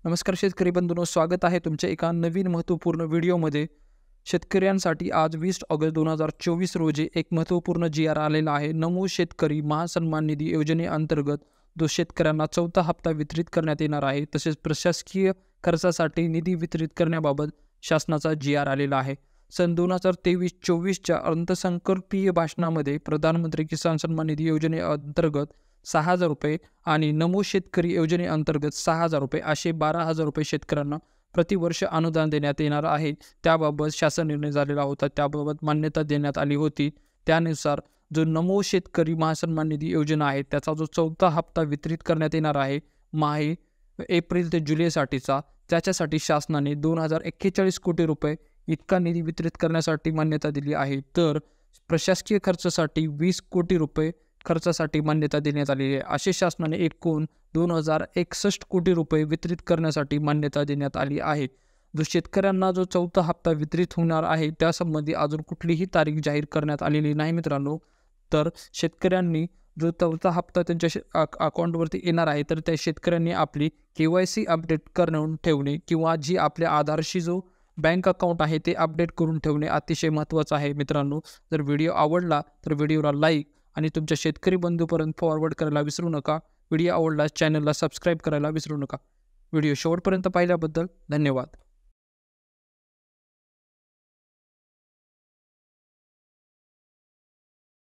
नमस्कार शेतकरी बंधूंनो, स्वागत आहे तुमच्या एका नवीन महत्त्वपूर्ण व्हिडिओमध्ये। शेतकऱ्यांसाठी आज 20 ऑगस्ट 2024 रोजी एक महत्त्वपूर्ण जी.आर. आलेला आहे। नमो शेतकरी महासन्मान निधी योजनेअंतर्गत जो शेतकऱ्यांना चौथा हप्ता वितरित करण्यात येणार आहे, तसेच प्रशासकीय खर्चासाठी निधी वितरित करण्याबाबत शासनाचा जी.आर. आलेला आहे। सन 2023-24च्या अर्थसंकल्पीय भाषणामध्ये प्रधानमंत्री किसान सन्मान निधी योजनेअंतर्गत 6,000 रुपये आणि नमो शेतकरी योजनेअंतर्गत 6,000 रुपये असे 12,000 रुपये शेतकऱ्यांना प्रतिवर्ष अनुदान देण्यात येणार आहे। त्याबाबत शासन निर्णय झालेला होता, त्याबाबत मान्यता देण्यात आली होती। त्यानुसार जो नमो शेतकरी महासन्मान निधी योजना आहे, त्याचा जो चौथा हप्ता वितरित करण्यात येणार आहे एप्रिल ते जुलैसाठीचा, त्याच्यासाठी शासनाने 2,041 कोटी रुपये इतका निधी वितरित करण्यासाठी मान्यता दिली आहे। तर प्रशासकीय खर्चासाठी 20 कोटी रुपये खर्चासाठी मान्यता देण्यात आलेली आहे। असे शासनाने एकूण 2,061 कोटी रुपये वितरित करण्यासाठी मान्यता देण्यात आली आहे। जो शेतकऱ्यांना जो चौथा हप्ता वितरित होणार आहे, त्यासंबंधी अजून कुठलीही तारीख जाहीर करण्यात आलेली नाही मित्रांनो। तर शेतकऱ्यांनी जो चौथा हप्ता त्यांच्या अकाउंटवरती येणार आहे, तर त्या शेतकऱ्यांनी आपली KYC अपडेट करून ठेवणे किंवा जी आपल्या आधारशी जो बँक अकाउंट आहे ते अपडेट करून ठेवणे अतिशय महत्त्वाचं आहे मित्रांनो। जर व्हिडिओ आवडला तर व्हिडिओला लाईक आणि तुमच्या शेतकरी बंधूपर्यंत फॉरवर्ड करायला विसरू नका। व्हिडिओ आवडल्यास चॅनलला सबस्क्राईब करायला विसरू नका। व्हिडिओ शेवटपर्यंत पाहिल्याबद्दल धन्यवाद।